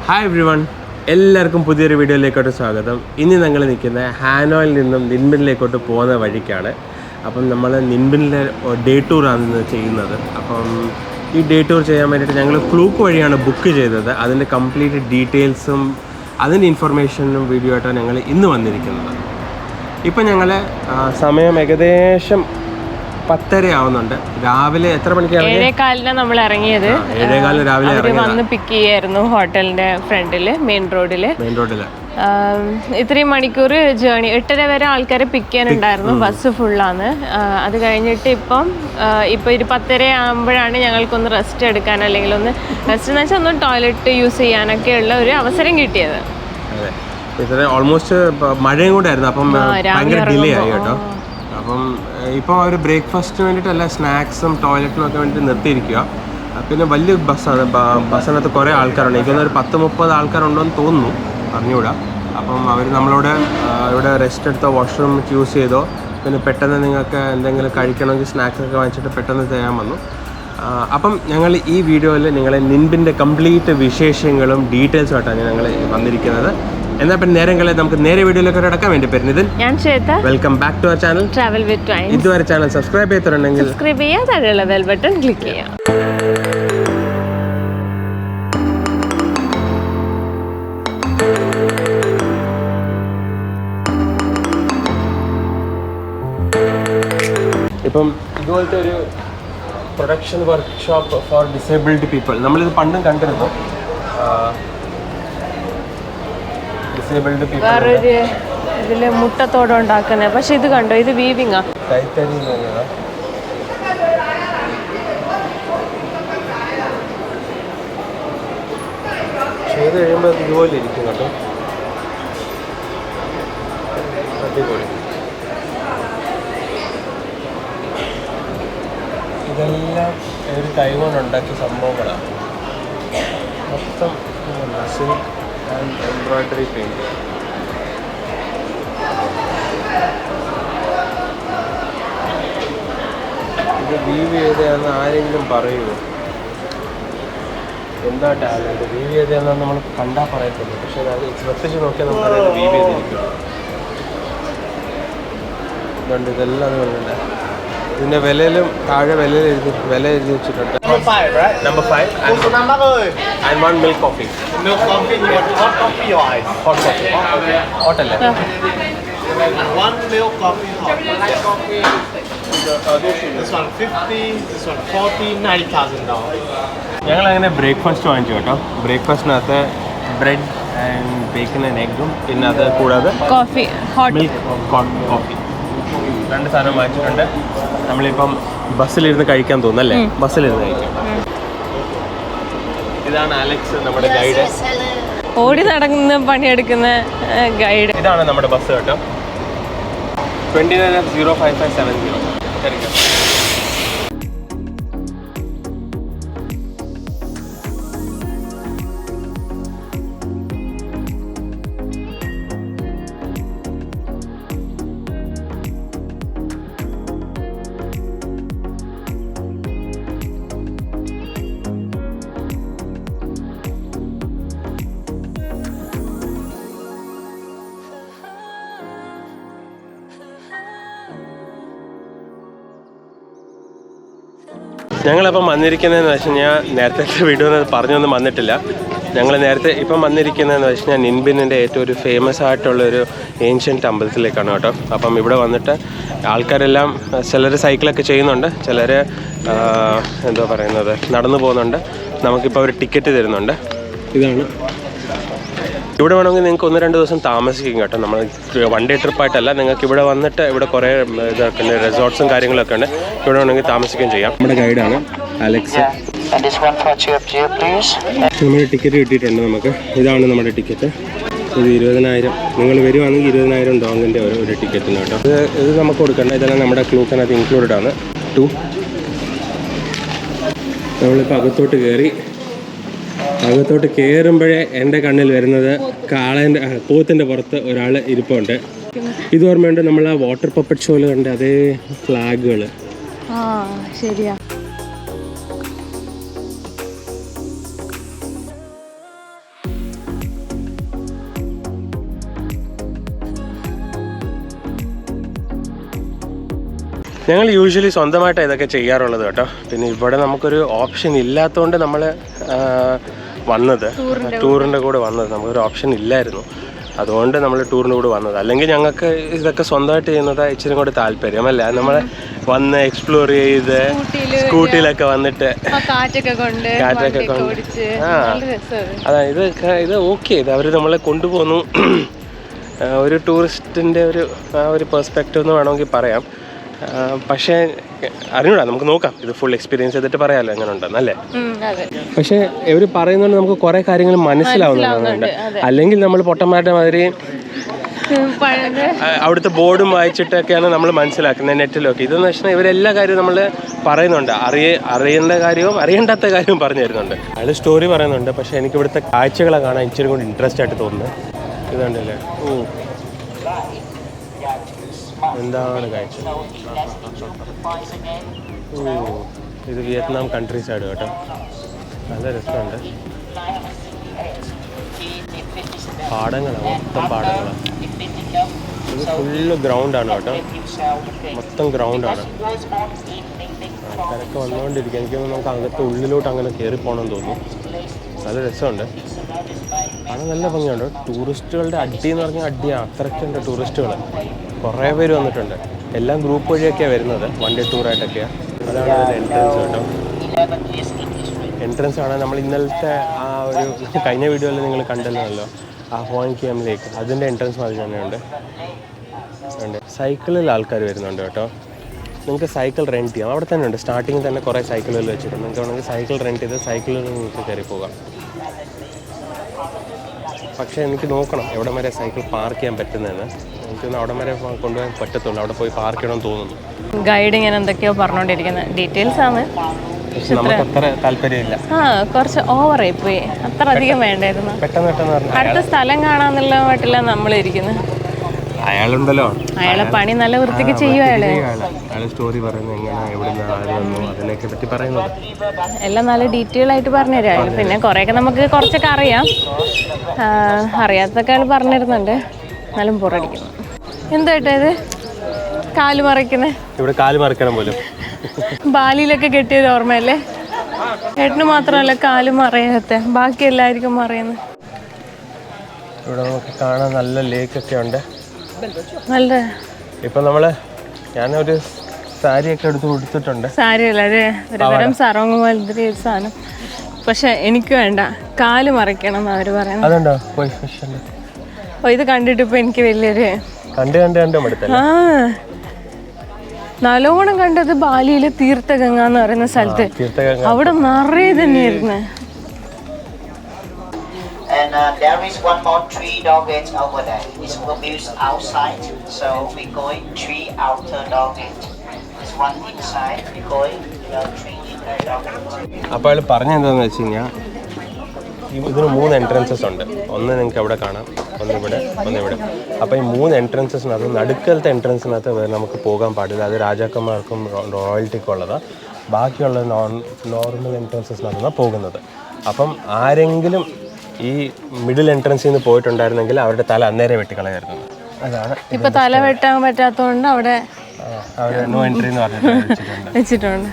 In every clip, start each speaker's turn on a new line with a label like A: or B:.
A: Hi everyone, എല്ലാവർക്കും പുതിയൊരു വീഡിയോയിലേക്കോട്ട് സ്വാഗതം. ഇനി ഞങ്ങൾ നിൽക്കുന്നത് ഹാനോയിൽ നിന്നും നിൻബിനിലേക്കോട്ട് പോകുന്ന വഴിക്കാണ്. അപ്പം നമ്മൾ നിൻബിനിലെ ഡേ ടൂറാണ് ചെയ്യുന്നത്. അപ്പം ഈ ഡേ ടൂർ ചെയ്യാൻ വേണ്ടിയിട്ട് ഞങ്ങൾ ക്ലൂക്ക് വഴിയാണ് ബുക്ക് ചെയ്തത്. അതിൻ്റെ കംപ്ലീറ്റ് ഡീറ്റെയിൽസും അതിൻ്റെ ഇൻഫർമേഷനും വീഡിയോ ആയിട്ടാണ് ഞങ്ങൾ ഇന്ന് വന്നിരിക്കുന്നത്. ഇപ്പം ഞങ്ങൾ സമയം ഏകദേശം 10:30 ആവുന്നുണ്ട്. രാവിലെ എത്ര മണിക്കാണ്?
B: 7:15 നമ്മൾ ഇറങ്ങിയത്.
A: 7:15 രാവിലെ
B: വന്ന് പിക്ക് ചെയ്യായിരുന്നു ഹോട്ടലിന്റെ ഫ്രണ്ടില്, മെയിൻ റോഡില്. ഇത്രയും മണിക്കൂർ ജേണി, 8:30 വരെ ആൾക്കാരെ പിക്ക് ചെയ്യാനുണ്ടായിരുന്നു. ബസ് ഫുള്ളാണ്. അത് കഴിഞ്ഞിട്ട് ഇപ്പം ഒരു 10:30 ആകുമ്പോഴാണ് ഞങ്ങൾക്കൊന്ന് റെസ്റ്റ് എടുക്കാൻ, അല്ലെങ്കിൽ ഒന്ന് റെസ്റ്റ് എന്ന് വെച്ചാൽ ഒന്ന് ടോയ്ലറ്റ് യൂസ് ചെയ്യാനൊക്കെ ഉള്ള ഒരു അവസരം കിട്ടിയത്.
A: ഓൾമോസ്റ്റ് മഴയും കൂടെ ആയിരുന്നു, അപ്പം ഭയങ്കര ഡിലേ ആയി കേട്ടോ. അപ്പം ഇപ്പോൾ അവർ ബ്രേക്ക്ഫാസ്റ്റിന് വേണ്ടിയിട്ടല്ല, സ്നാക്സും ടോയ്ലറ്റിനും ഒക്കെ വേണ്ടിയിട്ട് നിർത്തിയിരിക്കുക. പിന്നെ വലിയ ബസ്സാണ്. ബസ്സിനകത്ത് കുറേ ആൾക്കാരുണ്ട്. എനിക്കൊന്നൊരു 10-30 ആൾക്കാരുണ്ടോയെന്ന് തോന്നുന്നു, അറിഞ്ഞുകൂടാ. അപ്പം അവർ നമ്മളോട് ഇവിടെ റെസ്റ്റ് എടുത്തോ, വാഷ്റൂം യൂസ് ചെയ്തോ, പിന്നെ പെട്ടെന്ന് നിങ്ങൾക്ക് എന്തെങ്കിലും കഴിക്കണമെങ്കിൽ സ്നാക്സൊക്കെ വാങ്ങിച്ചിട്ട് പെട്ടെന്ന് ചെയ്യാൻ വന്നു. അപ്പം ഞങ്ങൾ ഈ വീഡിയോയിൽ നിങ്ങളെ നിൻബിൻ്റെ കംപ്ലീറ്റ് വിശേഷങ്ങളും ഡീറ്റെയിൽസും ആയിട്ടാണ് ഞങ്ങൾ വന്നിരിക്കുന്നത്. എന്നാൽ പിന്നെ നേരം കളയാതെ നമുക്ക് നേരെ വീഡിയോയിലേക്ക് കിടക്കാൻ വേണ്ടി പറ്റുന്നത്. ഞാൻ Shweta, welcome back to our channel travel with twins. ഇതുവരെ ചാനൽ സബ്സ്ക്രൈബ് ചെയ്തിട്ടുണ്ടെങ്കിൽ
B: സബ്സ്ക്രൈബ് ചെയ്യുക, താഴെയുള്ള ബെൽ ബട്ടൺ ക്ലിക്ക് ചെയ്യാം.
A: ഇപ്പം ഇതുപോലത്തെ ഒരു production workshop four disabled people നമ്മളിത് പണ്ടും കണ്ടിരുന്നു. ഡിസേബിൾഡ് പീപ്പിൾ
B: വേറൊരു ഇതില് മുട്ടത്തോടെ ഉണ്ടാക്കുന്നത്. പക്ഷെ ഇത് കണ്ടോ, ഇത് വീവിങ്ങാ,
A: കൈത്തറി ചെയ്ത് കഴിയുമ്പോൾ ഇതുപോലെ ഇരിക്കും കേട്ടോ. അടിപൊളി. ഇതെല്ലാം ഒരു കൈകൊണ്ട് ഉണ്ടാക്കിയ സംഭവങ്ങളാണ്. മൊത്തം സിൽക്ക് ആൻഡ് എംബ്രോയിഡറി പെയിൻറ്. ഇത് വീവ് ചെയ്തതാണെന്ന് ആരെങ്കിലും പറയുമോ? എന്താ ടാലൻറ്റ്? വീവ് ചെയ്തതാണെന്ന് നമ്മൾ കണ്ടാൽ പറയത്തുള്ളൂ, പക്ഷേ അത് ശ്രദ്ധിച്ച് നോക്കിയാൽ നമുക്കറിയാം വീവ് ചെയ്തിരിക്കും. ഇതുണ്ട്, ഇതെല്ലാം അതുകൊണ്ടല്ലേ. ഇതിൻ്റെ വിലയിലും താഴെ വില എഴുതി വെച്ചിട്ടുണ്ട്. Number 5 and 1 milk coffee.
C: Milk coffee, you want hot coffee or ice?
A: Hot coffee. Hot അല്ലേ?
C: 1 milk coffee hot. Black coffee. This one 50, this one 40, $90,000.
A: ഞങ്ങൾ അങ്ങനെ ബ്രേക്ക്ഫാസ്റ്റ് വാങ്ങിച്ചു കേട്ടോ. ബ്രേക്ക്ഫാസ്റ്റിനകത്ത് ബ്രെഡ് ആൻഡ് ബേക്കൺ ആൻഡ് എഗ്ഗും, പിന്നെ അത് കൂടാതെ
B: കോഫി,
A: മിൽക്ക് കോഫി, 2 സാധനം വാങ്ങിച്ചിട്ടുണ്ട്. നമ്മളിപ്പം ബസ്സിലിരുന്ന് കഴിക്കാൻ തോന്നല്ലേ? ബസ്സിലിരുന്ന് കഴിക്കാം. ഇതാണ് അലക്സ്, നമ്മുടെ ഗൈഡ്.
B: ഓടി നടക്കുന്ന പണിയെടുക്കുന്ന ഗൈഡ്.
A: ഇതാണ് നമ്മുടെ ബസ് കേട്ടോ. 290557 കഴിക്കാം. ഞങ്ങളപ്പം വന്നിരിക്കുന്നതെന്ന് വെച്ച് കഴിഞ്ഞാൽ, നേരത്തെ വീഡിയോ പറഞ്ഞൊന്നും വന്നിട്ടില്ല. ഞങ്ങൾ നേരത്തെ ഇപ്പം വന്നിരിക്കുന്നതെന്ന് വെച്ച് കഴിഞ്ഞാൽ നിൻബിനിൻ്റെ ഏറ്റവും ഒരു ഫേമസ് ആയിട്ടുള്ളൊരു ഏൻഷ്യൻറ്റ് അമ്പലത്തിലേക്കാണ് കേട്ടോ. അപ്പം ഇവിടെ വന്നിട്ട് ആൾക്കാരെല്ലാം, ചിലർ സൈക്കിളൊക്കെ ചെയ്യുന്നുണ്ട്, ചിലർ എന്താ പറയുന്നത്, നടന്നു പോകുന്നുണ്ട്. നമുക്കിപ്പോൾ അവർ ടിക്കറ്റ് തരുന്നുണ്ട്. ഇതാണ്. ഇവിടെ വേണമെങ്കിൽ നിങ്ങൾക്ക് 1-2 ദിവസം താമസിക്കും കേട്ടോ. നമ്മൾ 1 ഡേ ട്രിപ്പായിട്ടല്ല, നിങ്ങൾക്ക് ഇവിടെ വന്നിട്ട് ഇവിടെ കുറേ ഇതൊക്കെ ഉണ്ട്, റിസോർട്ട്സും കാര്യങ്ങളൊക്കെ ഉണ്ട്. ഇവിടെ വേണമെങ്കിൽ താമസിക്കുകയും ചെയ്യാം. നമ്മുടെ ഗൈഡാണ് അലക്സ്. നമ്മുടെ ടിക്കറ്റ് കിട്ടിയിട്ടുണ്ട് നമുക്ക്. ഇതാണ് നമ്മുടെ ടിക്കറ്റ്. ഇത് 20,000. നിങ്ങൾ വരുവാണെങ്കിൽ 20,000 ഡോങ്ങിൻ്റെ ഒരു ടിക്കറ്റിന് കേട്ടോ. ഇത് നമുക്ക് കൊടുക്കണ്ട, ഇതെല്ലാം നമ്മുടെ ക്ലൂക്കിനകത്ത് ഇൻക്ലൂഡഡ് ആണ്. നമ്മളിപ്പോൾ അകത്തോട്ട് കയറുമ്പോഴേ എൻ്റെ കണ്ണിൽ വരുന്നത് പോത്തിൻ്റെ പുറത്ത് ഒരാൾ ഇരിപ്പുണ്ട്. ഇത് ഓർമ്മയുണ്ട്, നമ്മൾ ആ വാട്ടർ പപ്പറ്റ് ഷോയിൽ കണ്ട അതേ ഫ്ലാഗുകൾ.
B: ശരിയാ.
A: ഞങ്ങൾ യൂഷ്വലി സ്വന്തമായിട്ടാണ് ഇതൊക്കെ ചെയ്യാറുള്ളത് കേട്ടോ. പിന്നെ ഇവിടെ നമുക്കൊരു ഓപ്ഷൻ ഇല്ലാത്തതുകൊണ്ട് നമ്മൾ വന്നത്, ടൂറിൻ്റെ കൂടെ വന്നത്. നമുക്കൊരു ഓപ്ഷൻ ഇല്ലായിരുന്നു, അതുകൊണ്ട് നമ്മൾ ടൂറിൻ്റെ കൂടെ വന്നത്. അല്ലെങ്കിൽ ഞങ്ങൾക്ക് ഇതൊക്കെ സ്വന്തമായിട്ട് ചെയ്യുന്നത് ഇച്ചിരി കൂടെ താല്പര്യം അല്ല. നമ്മൾ വന്ന് എക്സ്പ്ലോർ ചെയ്ത് സ്കൂട്ടിയിലൊക്കെ വന്നിട്ട് കാറ്റൊക്കെ കൊണ്ട് അതാ ഇത് ഓക്കെ. ഇത് അവർ നമ്മളെ കൊണ്ടുപോകുന്നു. ഒരു ടൂറിസ്റ്റിൻ്റെ ഒരു പെർസ്പെക്റ്റീവ് എന്ന് വേണമെങ്കിൽ പറയാം. പക്ഷേ അറിഞ്ഞൂടാ, നമുക്ക് നോക്കാം. ഇത് ഫുൾ എക്സ്പീരിയൻസ് ചെയ്തിട്ട് പറയാമല്ലോ എങ്ങനെ ഉണ്ടെന്നല്ലേ. പക്ഷേ ഇവർ പറയുന്നതുകൊണ്ട് നമുക്ക് കുറേ കാര്യങ്ങൾ മനസ്സിലാവുന്നുണ്ട്. അല്ലെങ്കിൽ നമ്മൾ പൊട്ടന്മാരുടെ മാതിരി അവിടുത്തെ ബോർഡും വായിച്ചിട്ടൊക്കെയാണ് നമ്മൾ മനസ്സിലാക്കുന്നത് നെറ്റിലൊക്കെ. ഇതെന്ന് വെച്ചാൽ ഇവരെല്ലാ കാര്യവും നമ്മൾ പറയുന്നുണ്ട്. അറിയേണ്ട കാര്യവും അറിയേണ്ടാത്ത കാര്യവും പറഞ്ഞു തരുന്നുണ്ട്. അയാൾ സ്റ്റോറി പറയുന്നുണ്ട്. പക്ഷേ എനിക്ക് ഇവിടുത്തെ കാഴ്ചകളെ കാണാൻ ഇച്ചിരി കൂടി ഇൻട്രസ്റ്റ് ആയിട്ട് തോന്നുന്നത്. ഇതുണ്ടല്ലേ, എന്താണ് കാഴ്ച. ഇത് വിയറ്റ്നാം കൺട്രി സൈഡ് കേട്ടോ. നല്ല രസമുണ്ട്. പാടങ്ങളാണ്, മൊത്തം പാടങ്ങളാണ്. ഇത് ഫുള്ള് ഗ്രൗണ്ടാണ് കേട്ടോ, മൊത്തം ഗ്രൗണ്ടാണ്. ആൾക്കാരൊക്കെ വന്നുകൊണ്ടിരിക്കുക. എനിക്ക് നമുക്ക് അകത്ത് ഉള്ളിലോട്ട് അങ്ങനെ കയറി പോകണമെന്ന് തോന്നുന്നു. നല്ല രസമുണ്ട്, കാണാൻ നല്ല ഭംഗിയുണ്ട്. ടൂറിസ്റ്റുകളുടെ അടി എന്ന് പറഞ്ഞാൽ അടിയാണ്, അത്രയ്ക്കുണ്ട് ടൂറിസ്റ്റുകൾ. കുറേ പേര് വന്നിട്ടുണ്ട്. എല്ലാം ഗ്രൂപ്പ് വഴിയൊക്കെയാണ് വരുന്നത്, വൺ ഡേ ടൂറായിട്ടൊക്കെയാണ്. അതാണ് അതിൻ്റെ എൻട്രൻസ് കേട്ടോ. എൻട്രൻസ് ആണ് നമ്മൾ ഇന്നലത്തെ ആ ഒരു കഴിഞ്ഞ വീഡിയോയിൽ നിങ്ങൾ കണ്ടല്ലോ, ആ ഹോങ് കിയം ലേക്ക്, അതിൻ്റെ എൻട്രൻസ് മാതിരി തന്നെയുണ്ട്. സൈക്കിളിൽ ആൾക്കാർ വരുന്നുണ്ട് കേട്ടോ. നിങ്ങൾക്ക് സൈക്കിൾ റെൻറ്റ് ചെയ്യാം, അവിടെ തന്നെ ഉണ്ട്. സ്റ്റാർട്ടിങ്ങിൽ തന്നെ കുറേ സൈക്കിളുകൾ വെച്ചിട്ടുണ്ട്. നിങ്ങൾക്ക് വേണമെങ്കിൽ സൈക്കിൾ റെൻറ്റ് ചെയ്ത് സൈക്കിളിൽ നിങ്ങൾക്ക് കയറി പോകാം. പക്ഷേ എനിക്ക് നോക്കണം എവിടെ വരെ സൈക്കിൾ പാർക്ക് ചെയ്യാൻ പറ്റുന്നതെന്ന്. എനിക്കൊന്ന് അവിടെ വരെ കൊണ്ടുപോകാൻ പറ്റത്തുള്ളൂ. അവിടെ പോയി പാർക്ക് ചെയ്യണമെന്ന് തോന്നുന്നു.
B: ഗൈഡ് ഇങ്ങനെ എന്തൊക്കെയോ പറഞ്ഞുകൊണ്ടിരിക്കുന്നത് ഡീറ്റെയിൽസ് ആണ്.
A: നമുക്ക് അത്ര താല്പര്യമില്ല.
B: കുറച്ച് ഓവറായി പോയി, അത്ര അധികം വേണ്ടായിരുന്നു.
A: പെട്ടെന്ന്
B: അടുത്ത സ്ഥലം കാണാന്നുള്ള മട്ടില്ല നമ്മളിരിക്കുന്നത്.
A: അയാളുണ്ടല്ലോ,
B: അയാളെ പണി നല്ല വൃത്തിക്ക് ചെയ്യും.
A: അയാള് സ്റ്റോറി പറയുന്നത് എങ്ങനെ, എവിടുന്ന് ആര് വന്നു, അതിനെയൊക്കെ പറ്റി പറയുന്നത്
B: എല്ലാം നല്ല ഡീറ്റെയിൽ ആയിട്ട് പറഞ്ഞു തരാം. പിന്നെ കുറേയൊക്കെ നമുക്ക് കുറച്ചൊക്കെ അറിയാം, അറിയാത്തൊക്കെ അയാൾ പറഞ്ഞിരുന്നുണ്ട്. എന്നാലും പുറടിക്കുന്നു. എന്തായിട്ടാ ഇത് കാല് മറിക്കുന്നത്?
A: ഇവിടെ കാല് മറിക്കണം പോലും.
B: ബാലിയിലൊക്കെ കെട്ടിയത് ഓർമ്മയല്ലേ? ഏട്ടന് മാത്രമല്ല കാല് മറിയാത്ത, ബാക്കി എല്ലാവർക്കും മറിയുന്നത്.
A: ഇവിടെ നമുക്ക് കാണാൻ നല്ല ലേക്കൊക്കെ ഉണ്ട്.
B: നല്ല
A: ഇപ്പം ഞാനൊരു സാരിയൊക്കെ എടുത്ത് കൊടുത്തിട്ടുണ്ട്.
B: സാരിയല്ല, ഒരുതരം സറോങ് പോലത്തെ സാധനം. പക്ഷെ എനിക്ക് വേണ്ട, കാല് മറിക്കണം എന്ന് അവർ പറയുന്നത്.
A: അതുണ്ടോ?
B: ഇത് കണ്ടിട്ട് ഇപ്പൊ എനിക്ക് വലിയൊരു നല്ലോണം കണ്ടത് ബാലിയിലെ തീർത്ഥഗംഗ എന്ന് പറയുന്ന സ്ഥലത്ത്. അവിടെ നിറയെ തന്നെയായിരുന്നു.
D: And there is one more 3 door gates over there. This will be outside, so we going 3 outer door gate. This one inside, we going 3 inner door gate.
A: അപ്പോൾ അയാൾ പറഞ്ഞെന്താണെന്ന് വെച്ച് കഴിഞ്ഞാൽ ഇതിന് 3 എൻട്രൻസസ് ഉണ്ട്. ഒന്ന് നിങ്ങൾക്ക് എവിടെ കാണാം, ഒന്നിവിടെ, ഒന്നിവിടെ. അപ്പോൾ ഈ 3 എൻട്രൻസസിനകത്ത് നടുക്കലത്തെ എൻട്രൻസിനകത്ത് നമുക്ക് പോകാൻ പാടില്ല. അത് രാജാക്കന്മാർക്കും റോയൽറ്റിക്കും ഉള്ളതാണ്. ബാക്കിയുള്ള നോർമൽ എൻട്രൻസസിനകത്താണ് പോകുന്നത്. അപ്പം ആരെങ്കിലും ഈ മിഡിൽ എൻട്രൻസിൽ നിന്ന് പോയിട്ടുണ്ടായിരുന്നെങ്കിൽ അവരുടെ തല അന്നേരം വെട്ടിക്കളയായിരുന്നു. അതാണ്
B: ഇപ്പൊ തല വെട്ടാൻ പറ്റാത്തതുകൊണ്ട് അവിടെ
A: നോ എൻട്രി എന്ന് പറഞ്ഞിട്ട്
B: വെച്ചിട്ടുണ്ട്.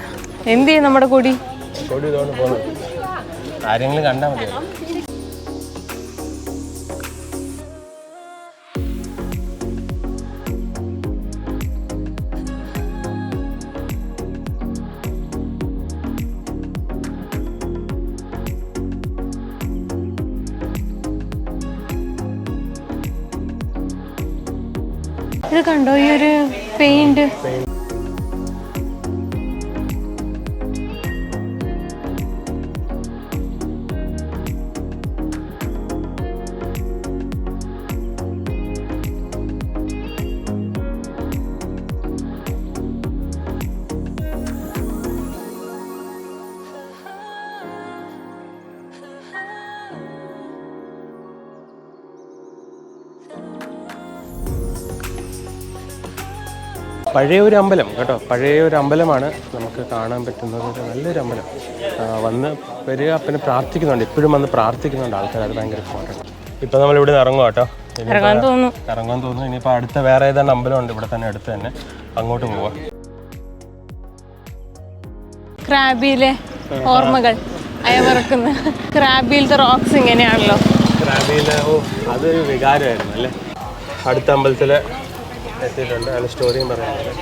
B: എന്ത് ചെയ്യും നമ്മുടെ കൊടി
A: ഇതുകൊണ്ട് പോകുന്നത്? ആരെങ്കിലും കണ്ടാൽ മതിയോ?
B: ഇത് കണ്ടോ, ഈ ഒരു പെയിന്റ്
A: പഴയൊരു അമ്പലം കേട്ടോ, പഴയൊരു അമ്പലമാണ് നമുക്ക് കാണാൻ പറ്റുന്നത്. നല്ലൊരു അമ്പലം. വന്ന് വരിക, പിന്നെ പ്രാർത്ഥിക്കുന്നുണ്ട്, എപ്പോഴും വന്ന് പ്രാർത്ഥിക്കുന്നുണ്ട് ആൾക്കാർ. അത് ഭയങ്കര ഇമ്പോർട്ടൻറ്റ്. ഇപ്പം നമ്മളിവിടെ നിന്ന് ഇറങ്ങും കേട്ടോ, ഇറങ്ങാൻ തോന്നുന്നു. ഇനിയിപ്പോൾ അടുത്ത വേറെ ഏതാണ്ട് അമ്പലമുണ്ട് ഇവിടെ തന്നെ അടുത്ത് തന്നെ, അങ്ങോട്ട് പോവാം.
B: ക്രാബിയിലെ ഓർമ്മകൾ അയവിറക്കുന്ന. ക്രാബിയിലത്തെ റോക്സ് ഇങ്ങനെയാണല്ലോ.
A: ക്രാബിയിലെ അതൊരു വികാരമായിരുന്നു അല്ലേ. അടുത്ത അമ്പലത്തിൽ എത്തിയിട്ടുണ്ട്. അതിന് സ്റ്റോറിയും പറയാനുണ്ട്.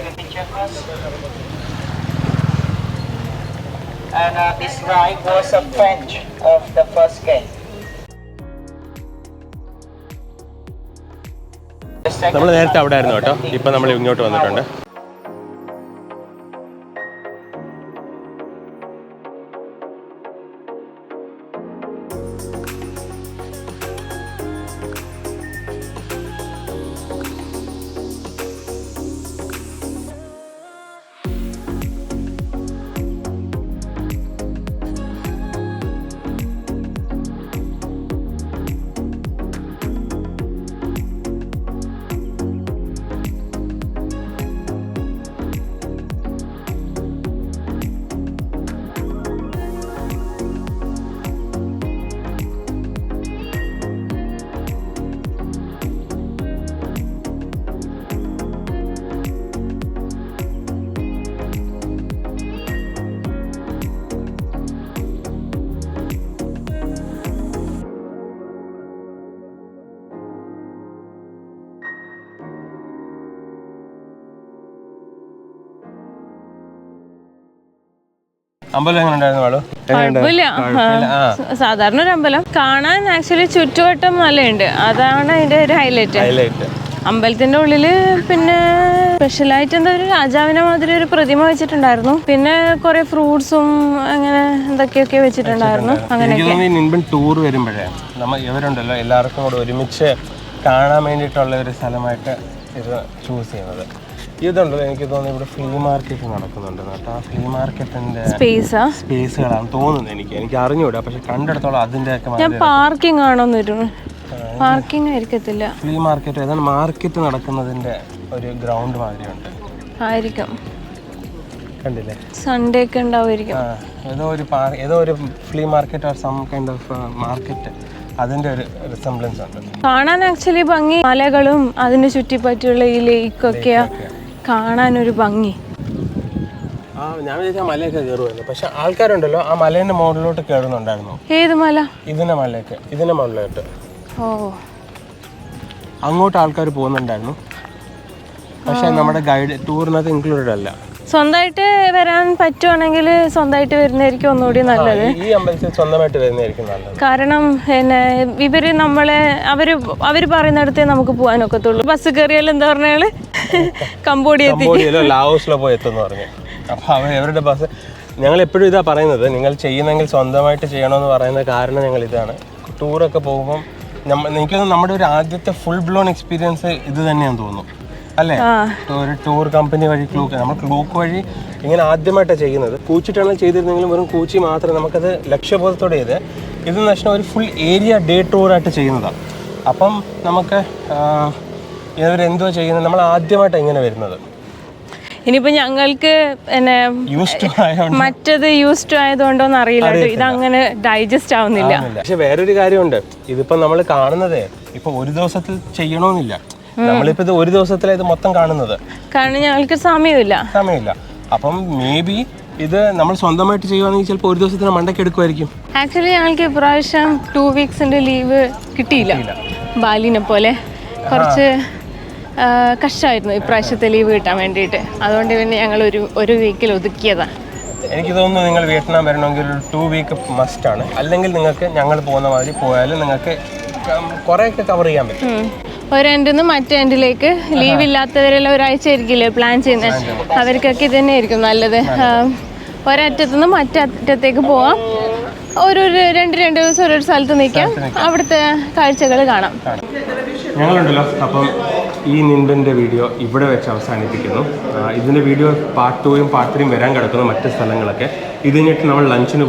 D: And this ride was a French of the first king.
A: നമ്മൾ നേരത്തെ അവിടെ ആയിരുന്നു കേട്ടോ. ഇപ്പം നമ്മൾ ഇങ്ങോട്ട് വന്നിട്ടുണ്ട്. അമ്പലം എങ്ങനെ ഉണ്ടായിരുന്നു വാളു?
B: കുഴപ്പമില്ല. സാധാരണ ഒരു അമ്പലം കാണാൻ ആക്ച്വലി ചുറ്റുവട്ടം നല്ലുണ്ട്. അതാണ് അതിന്റെ ഒരു ഹൈലൈറ്റ്. അമ്പലത്തിന്റെ ഉള്ളില് പിന്നെ സ്പെഷ്യലായിട്ട് എന്താ ഒരു രാജാവിനെ മാതിരി ഒരു പ്രതിമ വെച്ചിട്ടുണ്ടായിരുന്നു. പിന്നെ കുറെ ഫ്രൂട്ട്സും അങ്ങനെ എന്തൊക്കെയൊക്കെ വെച്ചിട്ടുണ്ടായിരുന്നു.
A: അങ്ങനെയൊക്കെ ടൂർ വരുമ്പോഴേ ഇവരുണ്ടല്ലോ എല്ലാവർക്കും കൂടെ ഒരുമിച്ച് കാണാൻ വേണ്ടിയിട്ടുള്ള ഒരു സ്ഥലമായിട്ട് ഇത് ചൂസ് ചെയ്യുന്നത്. ഇതുണ്ടല്ലോ എനിക്ക് തോന്നുന്നു ഇവിടെ ഫ്ലീ മാർക്കറ്റ് നടക്കുന്നുണ്ട് കേട്ടോ. ആ ഫ്ലീ മാർക്കറ്റിന്റെ സ്പേസുകളാണ് തോന്നുന്നത്. എനിക്ക് അറിഞ്ഞൂടാ, പക്ഷെ കണ്ടെടുത്തോളം അതിന്റെ ഒക്കെ
B: പാർക്കിംഗ് ആണോന്ന്. പാർക്കിംഗ് ആയിരിക്കത്തില്ല.
A: ഫ്ലീ മാർക്കറ്റ് ഏതാണ് മാർക്കറ്റ് നടക്കുന്നതിന്റെ ഒരു ഗ്രൗണ്ട് മാതിരിയുണ്ട്
B: ആയിരിക്കും.
A: കണ്ടില്ലേ?
B: സൺഡേ ഒക്കെ ഉണ്ടാവുമായിരിക്കും.
A: ഏതോ ഒരു flea market or some kind of market, അതിന്റെ ഒരു റിസംബ്ലൻസ് ഉണ്ട്.
B: കാണാൻ ആക്ച്വലി ഭംഗി. മലകളും അതിന് ചുറ്റിപ്പറ്റിയുള്ള ഈ ലേക്കൊക്കെ കാണാനൊരു ഭംഗി.
A: ഞാൻ വിചാരിച്ച മലയൊക്കെ കയറുമായിരുന്നു, പക്ഷെ ആൾക്കാരുണ്ടല്ലോ ആ മലേന്റെ മുകളിലോട്ട് കയറുന്നുണ്ടായിരുന്നു.
B: ഏത് മല?
A: ഇതിന്റെ മുകളിലോട്ട്.
B: ഓ,
A: അങ്ങോട്ട് ആൾക്കാർ പോകുന്നുണ്ടായിരുന്നു, പക്ഷെ നമ്മുടെ ഗൈഡ് ടൂറിനകത്ത് ഇൻക്ലൂഡഡ് അല്ല.
B: സ്വന്തമായിട്ട് വരാൻ പറ്റുവാണെങ്കിൽ സ്വന്തമായിട്ട് വരുന്നതായിരിക്കും ഒന്നുകൂടി നല്ലത്.
A: ഈ അമ്പലത്തിൽ സ്വന്തമായിട്ട് വരുന്നതായിരിക്കും നല്ലത്.
B: കാരണം ഇവര് നമ്മളെ അവര് പറയുന്നിടത്തേ നമുക്ക് പോകാനൊക്കത്തുള്ളൂ. ബസ് കയറിയാലും എന്താ പറഞ്ഞാല് കംബോഡിയയിലോ
A: ലാവോസിലോ പോയി എത്തുമെന്ന് പറഞ്ഞു. അപ്പൊ അവരുടെ ബസ് ഞങ്ങൾ എപ്പോഴും ഇതാ പറയുന്നത്, നിങ്ങൾ ചെയ്യുന്നെങ്കിൽ സ്വന്തമായിട്ട് ചെയ്യണമെന്ന് പറയുന്ന കാരണം ഞങ്ങൾ ഇതാണ്. ടൂറൊക്കെ പോകുമ്പം എനിക്കൊന്നും നമ്മുടെ ഒരു ആദ്യത്തെ ഫുൾ ബ്ലോൺ എക്സ്പീരിയൻസ് ഇത് തന്നെയാണെന്ന് തോന്നുന്നു അല്ലേ? ഒരു ടൂർ കമ്പനി വഴി നമ്മൾ ക്ലൂക്ക് വഴി ഇങ്ങനെ ആദ്യമായിട്ടാണ് ചെയ്യുന്നത്. കൂച്ചിട്ടാണ് ചെയ്തിരുന്നെങ്കിലും വെറും കൂച്ചി മാത്രം നമുക്കത് ലക്ഷ്യബോധത്തോടെ ചെയ്ത് ഇത് നഷ്ടം ഒരു ഫുൾ ഏരിയ ഡേ ടൂറായിട്ട് ചെയ്യുന്നതാണ്. അപ്പം നമുക്ക് ഇവരെന്തോ ചെയ്യുന്നത് നമ്മൾ ആദ്യമായിട്ടാണ് ഇങ്ങനെ വരുന്നത്.
B: ഇനിയിപ്പോ ഞങ്ങൾക്ക് മറ്റത് യൂസ്ഡ് ആയതുകൊണ്ടോന്ന് അറിയില്ല, ഇതങ്ങനെ ഡൈജസ്റ്റ് ആവുന്നില്ല.
A: പക്ഷെ വേറൊരു കാര്യമുണ്ട്, ഇതിപ്പോ നമ്മൾ കാണുന്നതേ ഇപ്പൊ ഒരു ദിവസത്തിൽ ചെയ്യണമെന്നില്ല. നമ്മളിപ്പോ ഇത് ഒരു ദിവസത്തിലാണ് ഇത് മൊത്തം കാണുന്നത്,
B: കാരണം ഞങ്ങൾക്ക് സമയമില്ല.
A: അപ്പം മേ ബി ഇത് നമ്മൾ സ്വന്തമായിട്ട് ചെയ്യുവാണെങ്കിൽ ചിലപ്പോൾ ഒരു ദിവസത്തിന് മണ്ടയ്ക്ക് എടുക്കുമായിരിക്കും.
B: ആക്ച്വലി ഞങ്ങൾക്ക് ഇപ്രാവശ്യം 2 വീക്സിന്റെ ലീവ് കിട്ടിയില്ല. ബാലിനെ പോലെ കുറച്ച് കഷ്ടമായിരുന്നു ഇപ്രാവശ്യത്തെ ലീവ് കിട്ടാൻ വേണ്ടിയിട്ട്. അതുകൊണ്ട് പിന്നെ ഞങ്ങൾ ഒരു വീക്കിൽ ഒതുക്കിയതാണ്.
A: എനിക്ക് തോന്നുന്നു നിങ്ങൾ വിയറ്റ്നാം വരണമെങ്കിൽ ഒരു 2 വീക്ക് മസ്റ്റാണ്. അല്ലെങ്കിൽ നിങ്ങൾക്ക് ഞങ്ങൾ പോകുന്ന മാതിരി പോയാലും നിങ്ങൾക്ക് കുറേയൊക്കെ കവർ ചെയ്യാൻ പറ്റും.
B: ഒരു എൻഡിൽ നിന്ന് മറ്റേ എൻഡിലേക്ക് ലീവ് ഇല്ലാത്തവരെല്ലാം ഒരാഴ്ച ആയിരിക്കില്ലേ പ്ലാൻ ചെയ്യുന്നത്. അവർക്കൊക്കെ ഇത് തന്നെ ആയിരിക്കും നല്ലത്. ഒരറ്റത്തുനിന്ന് മറ്റേ അറ്റത്തേക്ക് പോവാം, രണ്ട് ദിവസം ഒരു സ്ഥലത്ത് നിൽക്കാം, അവിടുത്തെ കാഴ്ചകൾ കാണാം.
A: ഞങ്ങളുണ്ടല്ലോ അപ്പം ഈ നിൻബൻ്റെ വീഡിയോ ഇവിടെ വെച്ച് അവസാനിപ്പിക്കുന്നു. ഇതിൻ്റെ വീഡിയോ പാർട്ട് 2ഉം പാർട്ട് 3ഉം വരാൻ കിടക്കുന്നു, മറ്റ് സ്ഥലങ്ങളൊക്കെ. ഇത് കഴിഞ്ഞിട്ട് നമ്മൾ ലഞ്ചിന്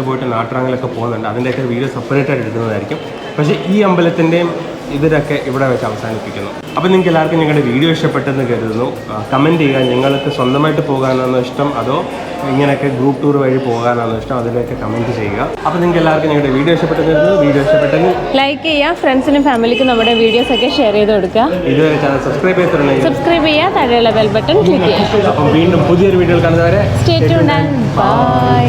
A: പോയിട്ട് നാട്ടറാങ്ങിലൊക്കെ പോകുന്നുണ്ട്. അതിൻ്റെയൊക്കെ വീഡിയോ സെപ്പറേറ്റ് ആയിട്ട് എടുക്കുന്നതായിരിക്കും. പക്ഷേ ഈ അമ്പലത്തിൻ്റെയും ഇവരൊക്കെ ഇവിടെ വെച്ച് അവസാനിപ്പിക്കുന്നു. അപ്പോൾ നിങ്ങൾക്ക് എല്ലാവർക്കും ഞങ്ങളുടെ വീഡിയോ ഇഷ്ടപ്പെട്ടെന്ന് കരുതുന്നു. കമൻറ്റ് ചെയ്യുക, നിങ്ങൾക്ക് സ്വന്തമായിട്ട് പോകാനാണോ ഇഷ്ടം അതോ ഇങ്ങനെയൊക്കെ ഗ്രൂപ്പ് ടൂർ വഴി പോകാനാണോ ഇഷ്ടം, അതിലൊക്കെ കമൻറ്റ് ചെയ്യുക. അപ്പോൾ നിങ്ങൾക്ക് എല്ലാവർക്കും ഞങ്ങളുടെ വീഡിയോ ഇഷ്ടപ്പെട്ടെന്ന് കരുതുന്നു. വീഡിയോ ഇഷ്ടപ്പെട്ടെങ്കിൽ
B: ലൈക്ക് ചെയ്യുക, ഫ്രണ്ട്സിനും ഫാമിലിക്കും നമ്മുടെ വീഡിയോസൊക്കെ ഷെയർ ചെയ്ത് കൊടുക്കുക.
A: ഇതുവരെ ചാനൽ സബ്സ്ക്രൈബ് ചെയ്തിട്ടുണ്ടെങ്കിൽ
B: സബ്സ്ക്രൈബ് ചെയ്യുക, താഴെയുള്ള ബെൽ ബട്ടൺ ക്ലിക്ക് ചെയ്യുക.
A: അപ്പം വീണ്ടും പുതിയൊരു വീഡിയോയിൽ കാണുന്നവരെ
B: സ്റ്റേ ട്യൂൺഡ് ആൻഡ് ബൈ.